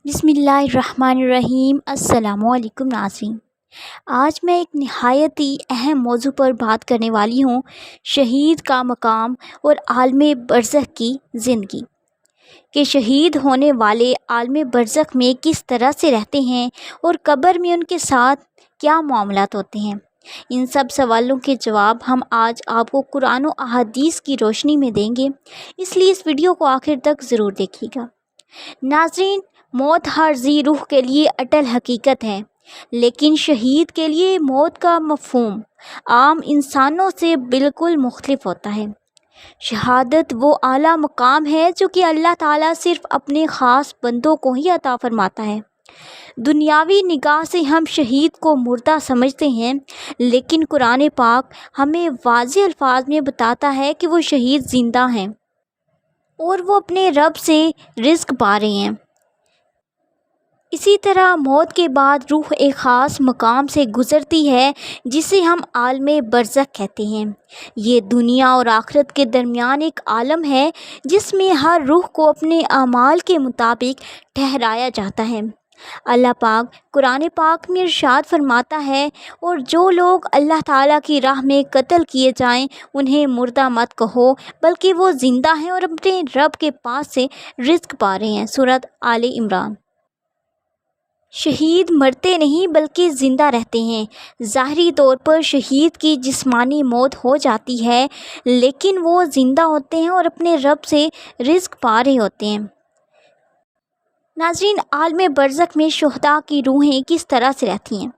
بسم اللہ الرحمن الرحیم۔ السلام علیکم ناظرین، آج میں ایک نہایت ہی اہم موضوع پر بات کرنے والی ہوں، شہید کا مقام اور عالم برزخ کی زندگی، کہ شہید ہونے والے عالم برزخ میں کس طرح سے رہتے ہیں اور قبر میں ان کے ساتھ کیا معاملات ہوتے ہیں۔ ان سب سوالوں کے جواب ہم آج آپ کو قرآن و احادیث کی روشنی میں دیں گے، اس لیے اس ویڈیو کو آخر تک ضرور دیکھیے گا۔ ناظرین، موت ہر ذی روح کے لیے اٹل حقیقت ہے، لیکن شہید کے لیے موت کا مفہوم عام انسانوں سے بالکل مختلف ہوتا ہے۔ شہادت وہ اعلیٰ مقام ہے جو کہ اللہ تعالیٰ صرف اپنے خاص بندوں کو ہی عطا فرماتا ہے۔ دنیاوی نگاہ سے ہم شہید کو مردہ سمجھتے ہیں، لیکن قرآن پاک ہمیں واضح الفاظ میں بتاتا ہے کہ وہ شہید زندہ ہیں اور وہ اپنے رب سے رزق پا رہے ہیں۔ اسی طرح موت کے بعد روح ایک خاص مقام سے گزرتی ہے جسے ہم عالم برزخ کہتے ہیں۔ یہ دنیا اور آخرت کے درمیان ایک عالم ہے جس میں ہر روح کو اپنے اعمال کے مطابق ٹھہرایا جاتا ہے۔ اللہ پاک قرآن پاک میں ارشاد فرماتا ہے، اور جو لوگ اللہ تعالیٰ کی راہ میں قتل کیے جائیں انہیں مردہ مت کہو، بلکہ وہ زندہ ہیں اور اپنے رب کے پاس سے رزق پا رہے ہیں۔ سورۃ آل عمران۔ شہید مرتے نہیں بلکہ زندہ رہتے ہیں۔ ظاہری طور پر شہید کی جسمانی موت ہو جاتی ہے، لیکن وہ زندہ ہوتے ہیں اور اپنے رب سے رزق پا رہے ہوتے ہیں۔ ناظرین، عالم برزخ میں شہداء کی روحیں کس طرح سے رہتی ہیں؟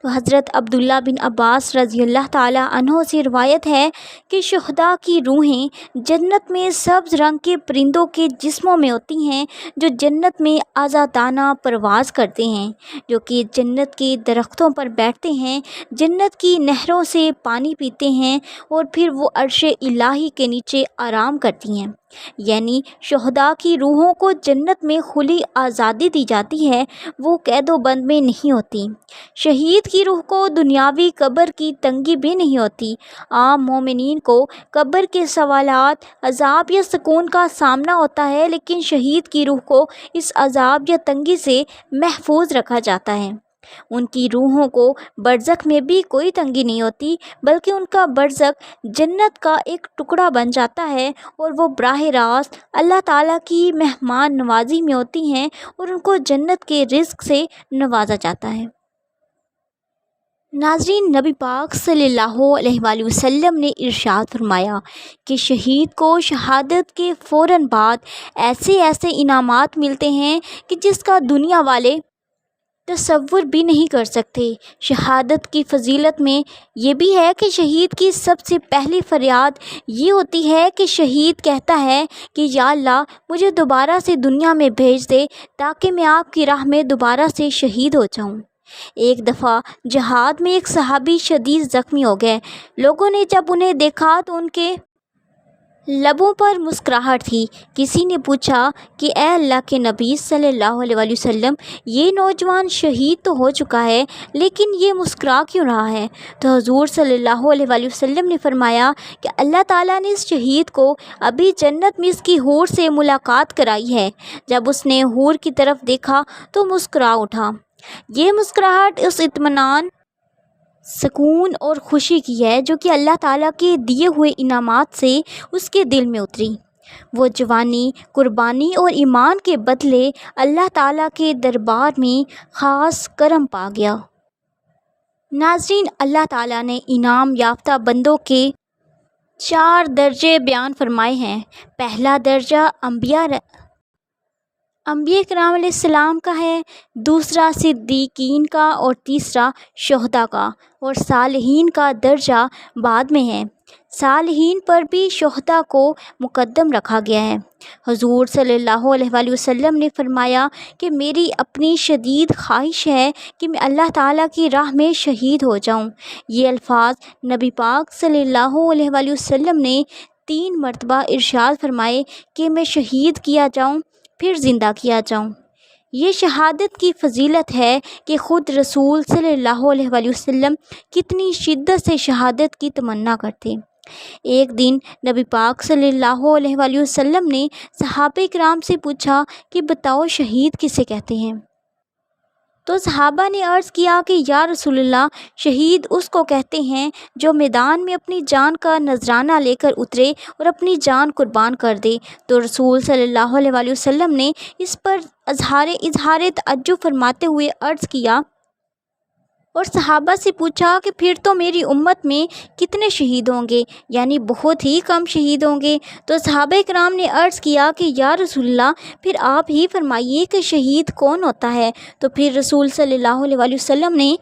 تو حضرت عبداللہ بن عباس رضی اللہ تعالیٰ عنہ سے روایت ہے کہ شہداء کی روحیں جنت میں سبز رنگ کے پرندوں کے جسموں میں ہوتی ہیں، جو جنت میں آزادانہ پرواز کرتے ہیں، جو کہ جنت کے درختوں پر بیٹھتے ہیں، جنت کی نہروں سے پانی پیتے ہیں اور پھر وہ عرش الہی کے نیچے آرام کرتی ہیں۔ یعنی شہداء کی روحوں کو جنت میں کھلی آزادی دی جاتی ہے، وہ قید و بند میں نہیں ہوتی۔ شہید کی روح کو دنیاوی قبر کی تنگی بھی نہیں ہوتی۔ عام مومنین کو قبر کے سوالات، عذاب یا سکون کا سامنا ہوتا ہے، لیکن شہید کی روح کو اس عذاب یا تنگی سے محفوظ رکھا جاتا ہے۔ ان کی روحوں کو برزخ میں بھی کوئی تنگی نہیں ہوتی، بلکہ ان کا برزخ جنت کا ایک ٹکڑا بن جاتا ہے اور وہ براہ راست اللہ تعالیٰ کی مہمان نوازی میں ہوتی ہیں اور ان کو جنت کے رزق سے نوازا جاتا ہے۔ ناظرین، نبی پاک صلی اللہ علیہ وآلہ وسلم نے ارشاد فرمایا کہ شہید کو شہادت کے فوراً بعد ایسے انعامات ملتے ہیں کہ جس کا دنیا والے تصور بھی نہیں کر سکتے۔ شہادت کی فضیلت میں یہ بھی ہے کہ شہید کی سب سے پہلی فریاد یہ ہوتی ہے کہ شہید کہتا ہے کہ یا اللہ، مجھے دوبارہ سے دنیا میں بھیج دے تاکہ میں آپ کی راہ میں دوبارہ سے شہید ہو جاؤں۔ ایک دفعہ جہاد میں ایک صحابی شدید زخمی ہو گئے۔ لوگوں نے جب انہیں دیکھا تو ان کے لبوں پر مسکراہٹ تھی۔ کسی نے پوچھا کہ اے اللہ کے نبی صلی اللہ علیہ وآلہ وسلم، یہ نوجوان شہید تو ہو چکا ہے، لیکن یہ مسکرا کیوں رہا ہے؟ تو حضور صلی اللہ علیہ وآلہ وسلم نے فرمایا کہ اللہ تعالیٰ نے اس شہید کو ابھی جنت میں اس کی حور سے ملاقات کرائی ہے۔ جب اس نے حور کی طرف دیکھا تو مسکرا اٹھا۔ یہ مسکراہٹ اس اطمینان، سکون اور خوشی کی ہے جو کہ اللہ تعالیٰ کے دیے ہوئے انعامات سے اس کے دل میں اتری۔ وہ جوانی، قربانی اور ایمان کے بدلے اللہ تعالیٰ کے دربار میں خاص کرم پا گیا۔ ناظرین، اللہ تعالیٰ نے انعام یافتہ بندوں کے 4 درجے بیان فرمائے ہیں۔ پہلا درجہ انبیاء کرام علیہ السلام کا ہے، دوسرا صدیقین کا اور تیسرا شہداء کا، اور صالحین کا درجہ بعد میں ہے۔ صالحین پر بھی شہداء کو مقدم رکھا گیا ہے۔ حضور صلی اللہ علیہ وآلہ وسلم نے فرمایا کہ میری اپنی شدید خواہش ہے کہ میں اللہ تعالیٰ کی راہ میں شہید ہو جاؤں۔ یہ الفاظ نبی پاک صلی اللہ علیہ وآلہ وسلم نے 3 مرتبہ ارشاد فرمائے کہ میں شہید کیا جاؤں پھر زندہ کیا جاؤں۔ یہ شہادت کی فضیلت ہے کہ خود رسول صلی اللہ علیہ وآلہ وسلم کتنی شدت سے شہادت کی تمنا کرتے۔ ایک دن نبی پاک صلی اللہ علیہ وآلہ وسلم نے صحابہ کرام سے پوچھا کہ بتاؤ شہید کسے کہتے ہیں؟ تو صحابہ نے عرض کیا کہ یا رسول اللہ، شہید اس کو کہتے ہیں جو میدان میں اپنی جان کا نذرانہ لے کر اترے اور اپنی جان قربان کر دے۔ تو رسول صلی اللہ علیہ وآلہ وسلم نے اس پر اظہار تعجب فرماتے ہوئے عرض کیا اور صحابہ سے پوچھا کہ پھر تو میری امت میں کتنے شہید ہوں گے، یعنی بہت ہی کم شہید ہوں گے۔ تو صحابہ کرام نے عرض کیا کہ یا رسول اللہ، پھر آپ ہی فرمائیے کہ شہید کون ہوتا ہے؟ تو پھر رسول صلی اللہ علیہ وآلہ وسلم نے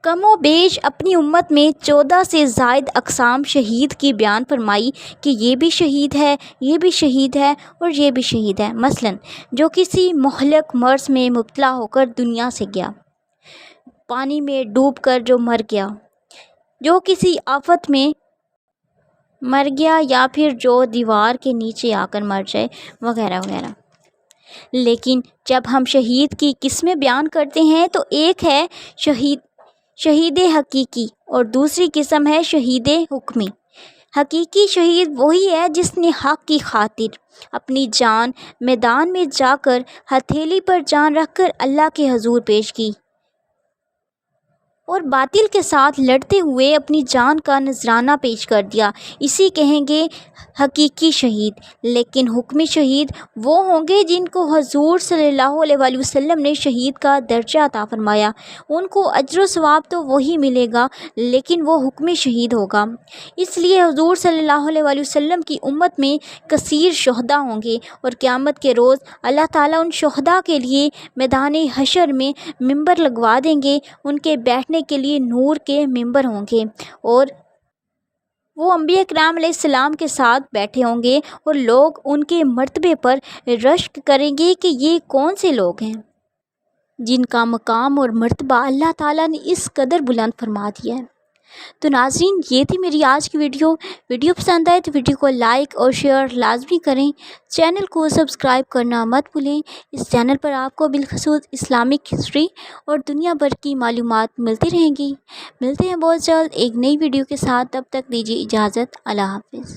کم و بیش اپنی امت میں 14 سے زائد اقسام شہید کی بیان فرمائی کہ یہ بھی شہید ہے، یہ بھی شہید ہے اور یہ بھی شہید ہے۔ مثلاً جو کسی مہلک مرض میں مبتلا ہو کر دنیا سے گیا، پانی میں ڈوب کر جو مر گیا، جو کسی آفت میں مر گیا، یا پھر جو دیوار کے نیچے آ کر مر جائے، وغیرہ وغیرہ۔ لیکن جب ہم شہید کی قسمیں بیان کرتے ہیں تو ایک ہے شہید حقیقی اور دوسری قسم ہے شہید حکمی۔ حقیقی شہید وہی ہے جس نے حق کی خاطر اپنی جان میدان میں جا کر ہتھیلی پر جان رکھ کر اللہ کے حضور پیش کی اور باطل کے ساتھ لڑتے ہوئے اپنی جان کا نذرانہ پیش کر دیا، اسی کہیں گے حقیقی شہید۔ لیکن حکمی شہید وہ ہوں گے جن کو حضور صلی اللہ علیہ وآلہ وسلم نے شہید کا درجہ عطا فرمایا، ان کو اجر و ثواب تو وہی ملے گا، لیکن وہ حکمی شہید ہوگا۔ اس لیے حضور صلی اللہ علیہ وآلہ وسلم کی امت میں کثیر شہداء ہوں گے، اور قیامت کے روز اللہ تعالیٰ ان شہداء کے لیے میدان حشر میں ممبر لگوا دیں گے، ان کے بیٹھنے کے لیے نور کے ممبر ہوں گے، اور وہ انبیاء کرام علیہ السلام کے ساتھ بیٹھے ہوں گے، اور لوگ ان کے مرتبے پر رشک کریں گے کہ یہ کون سے لوگ ہیں جن کا مقام اور مرتبہ اللہ تعالیٰ نے اس قدر بلند فرما دیا ہے۔ تو ناظرین، یہ تھی میری آج کی ویڈیو پسند آئے تو ویڈیو کو لائک اور شیئر لازمی کریں، چینل کو سبسکرائب کرنا مت بھولیں۔ اس چینل پر آپ کو بالخصوص اسلامک ہسٹری اور دنیا بھر کی معلومات ملتی رہیں گی۔ ملتے ہیں بہت جلد ایک نئی ویڈیو کے ساتھ، تب تک دیجیے اجازت، اللہ حافظ۔